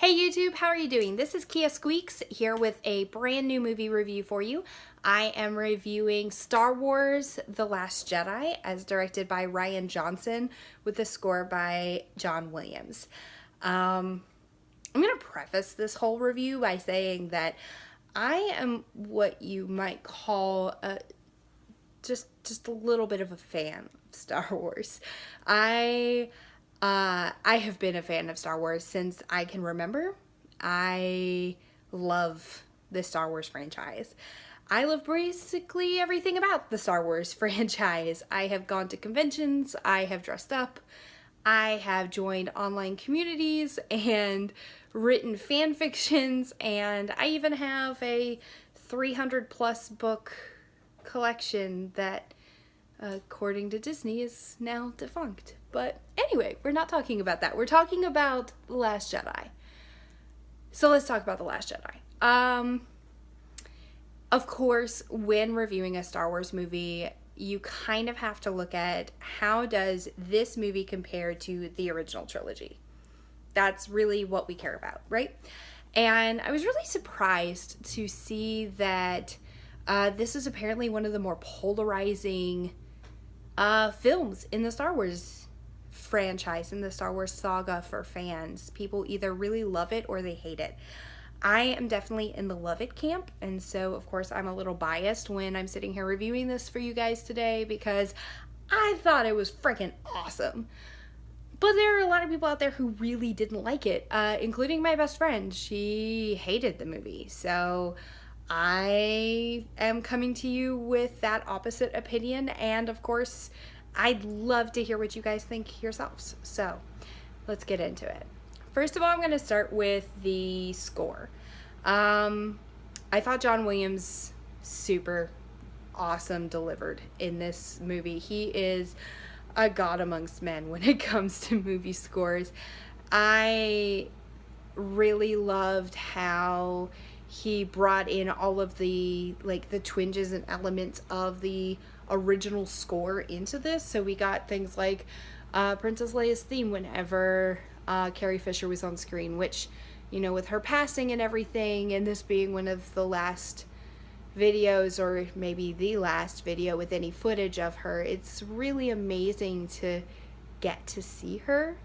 Hey YouTube, how are you doing? This is KiaSqueaks here with a brand new movie review for you. I am reviewing Star Wars The Last Jedi as directed by Rian Johnson with a score by John Williams. I'm going to preface this whole review by saying that I am what you might call just a little bit of a fan of Star Wars. I have been a fan of Star Wars since I can remember. I love the Star Wars franchise. I love basically everything about the Star Wars franchise. I have gone to conventions, I have dressed up, I have joined online communities and written fan fictions, and I even have a 300 plus book collection that according to Disney is now defunct. But anyway, we're not talking about that. We're talking about The Last Jedi. So let's talk about The Last Jedi. Of course, when reviewing a Star Wars movie, you kind of have to look at how does this movie compare to the original trilogy. That's really what we care about, right? And I was really surprised to see that this is apparently one of the more polarizing films in the Star Wars franchise, in the Star Wars saga for fans. People either really love it or they hate it. I am definitely in the love it camp, and so of course I'm a little biased when I'm sitting here reviewing this for you guys today because I thought it was freaking awesome. But there are a lot of people out there who really didn't like it, including my best friend. She hated the movie, so I am coming to you with that opposite opinion, and of course I'd love to hear what you guys think yourselves. So let's get into it. First of all, I'm going to start with the score. I thought John Williams super awesome delivered in this movie. He is a god amongst men when it comes to movie scores. I really loved how he brought in all of the twinges and elements of the original score into this. So we got things like Princess Leia's theme whenever Carrie Fisher was on screen, which, you know, with her passing and everything, and this being one of the last videos, or maybe the last video with any footage of her, it's really amazing to get to see her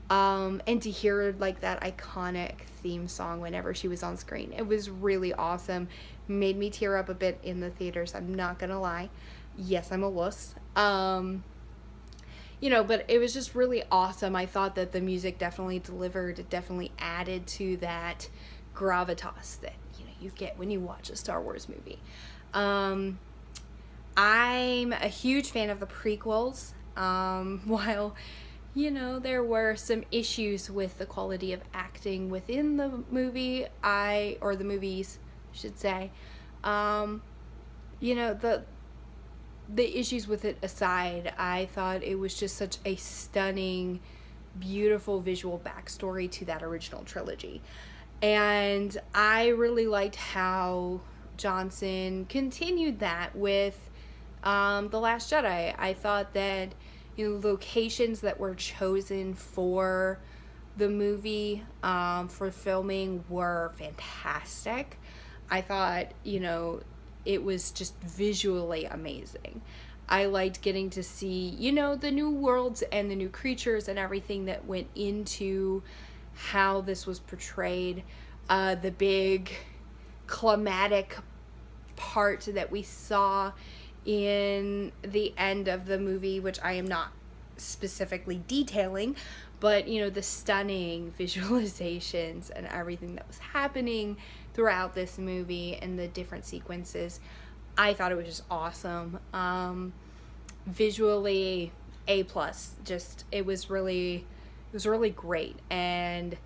and to hear like that iconic theme song whenever she was on screen. It was really awesome. Made me tear up a bit in the theaters, I'm not gonna lie. Yes, I'm a wuss. You know, but it was just really awesome. I thought that the music definitely delivered. It definitely added to that gravitas that, you know, you get when you watch a Star Wars movie. I'm a huge fan of the prequels. While, you know, there were some issues with the quality of acting within the movie, or the movies, I should say. You know, the issues with it aside, I thought it was just such a stunning, beautiful visual backstory to that original trilogy. And I really liked how Johnson continued that with The Last Jedi. I thought that, you know, locations that were chosen for the movie for filming were fantastic. I thought, you know, it was just visually amazing. I liked getting to see, you know, the new worlds and the new creatures and everything that went into how this was portrayed. The big climatic part that we saw in the end of the movie, which I am not specifically detailing, but, you know, the stunning visualizations and everything that was happening throughout this movie and the different sequences, I thought it was just awesome. Visually, A+. Just, it was really great. And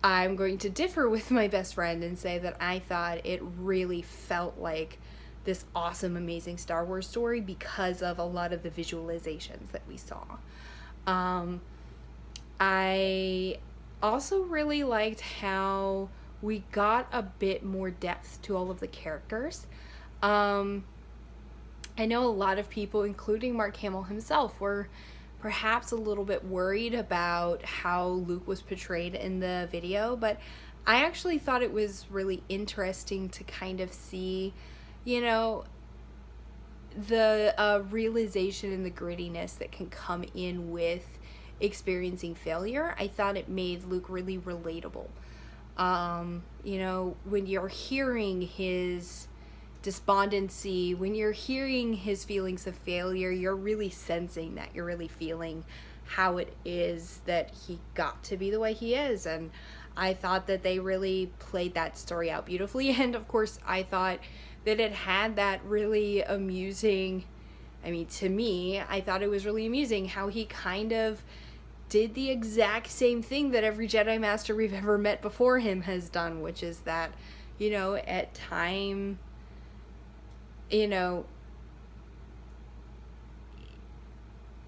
I'm going to differ with my best friend and say that I thought it really felt like this awesome, amazing Star Wars story because of a lot of the visualizations that we saw. I also really liked how we got a bit more depth to all of the characters. I know a lot of people, including Mark Hamill himself, were perhaps a little bit worried about how Luke was portrayed in the video, but I actually thought it was really interesting to kind of see, you know, the realization and the grittiness that can come in with experiencing failure. I thought it made Luke really relatable. You know, when you're hearing his despondency, when you're hearing his feelings of failure, you're really sensing that. You're really feeling how it is that he got to be the way he is. And I thought that they really played that story out beautifully. And of course, I thought that it had that really amusing, I mean, to me, I thought it was really amusing how he kind of did the exact same thing that every Jedi Master we've ever met before him has done, which is that, you know, at time, you know,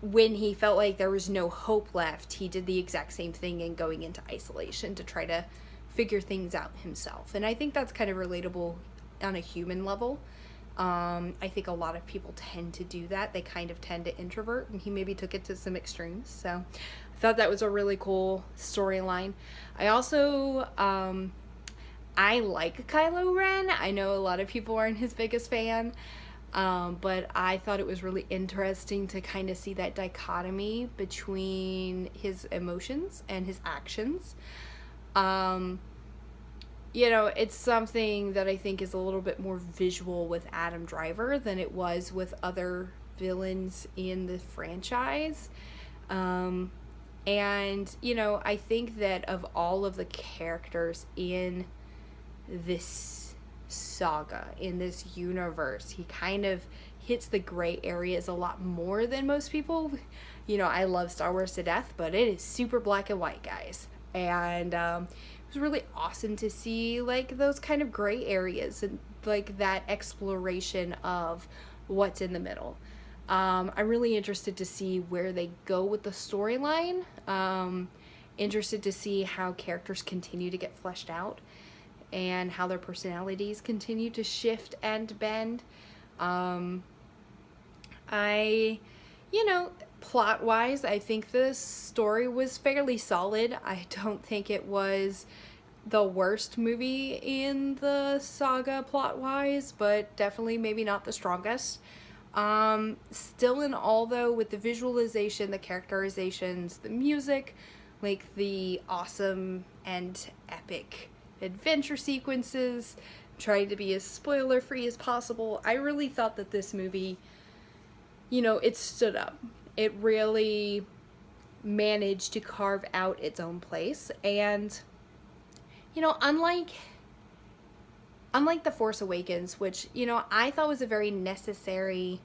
when he felt like there was no hope left, he did the exact same thing in going into isolation to try to figure things out himself. And I think that's kind of relatable on a human level. I think a lot of people tend to do that. They kind of tend to introvert, and he maybe took it to some extremes. So I thought that was a really cool storyline. I also, I like Kylo Ren. I know a lot of people aren't his biggest fan, but I thought it was really interesting to kind of see that dichotomy between his emotions and his actions. You know, it's something that I think is a little bit more visual with Adam Driver than it was with other villains in the franchise. And, you know, I think that of all of the characters in this saga, in this universe, he kind of hits the gray areas a lot more than most people. You know, I love Star Wars to death, but it is super black and white, guys. And, it was really awesome to see like those kind of gray areas and like that exploration of what's in the middle. I'm really interested to see where they go with the storyline. Interested to see how characters continue to get fleshed out and how their personalities continue to shift and bend. You know, plot-wise, I think the story was fairly solid. I don't think it was the worst movie in the saga plot-wise, but definitely maybe not the strongest. Still in all, though, with the visualization, the characterizations, the music, like the awesome and epic adventure sequences, trying to be as spoiler-free as possible, I really thought that this movie, you know, it stood up. It really managed to carve out its own place. And, you know, unlike The Force Awakens, which, you know, I thought was a very necessary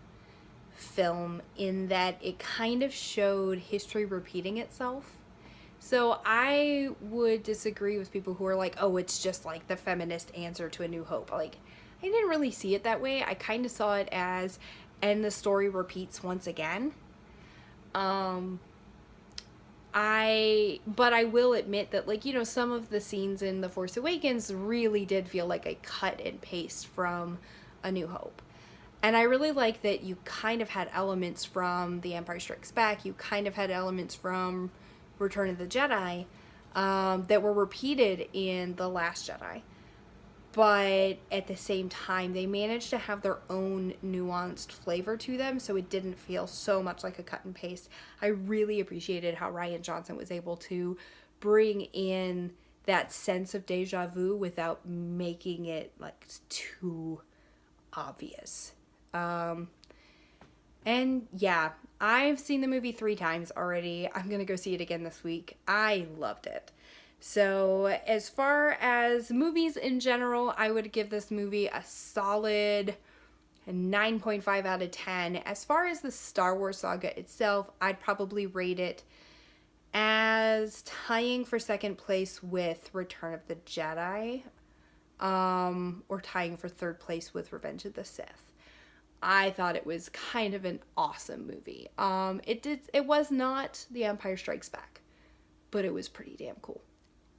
film in that it kind of showed history repeating itself. So I would disagree with people who are like, oh, it's just like the feminist answer to A New Hope. Like, I didn't really see it that way. I kind of saw it as, and the story repeats once again. But I will admit that, like, you know, some of the scenes in The Force Awakens really did feel like a cut and paste from A New Hope. And I really like that you kind of had elements from The Empire Strikes Back, you kind of had elements from Return of the Jedi, that were repeated in The Last Jedi. But at the same time, they managed to have their own nuanced flavor to them, so it didn't feel so much like a cut and paste. I really appreciated how Rian Johnson was able to bring in that sense of deja vu without making it like too obvious. And yeah, I've seen the movie 3 times already. I'm gonna go see it again this week. I loved it. So as far as movies in general, I would give this movie a solid 9.5 out of 10. As far as the Star Wars saga itself, I'd probably rate it as tying for second place with Return of the Jedi, or tying for third place with Revenge of the Sith. I thought it was kind of an awesome movie. It was not The Empire Strikes Back, but it was pretty damn cool.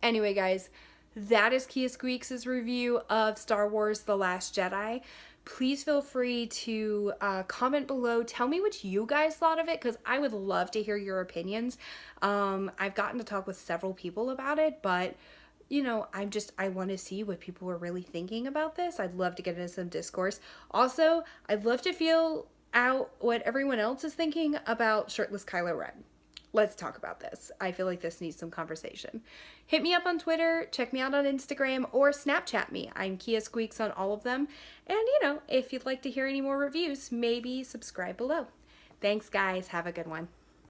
Anyway, guys, that is KiaSqueaks' review of Star Wars The Last Jedi. Please feel free to comment below. Tell me what you guys thought of it, because I would love to hear your opinions. I've gotten to talk with several people about it, but you know, I want to see what people are really thinking about this. I'd love to get into some discourse. Also, I'd love to feel out what everyone else is thinking about shirtless Kylo Ren. Let's talk about this. I feel like this needs some conversation. Hit me up on Twitter, check me out on Instagram, or Snapchat me. I'm KiaSqueaks on all of them. And you know, if you'd like to hear any more reviews, maybe subscribe below. Thanks guys, have a good one.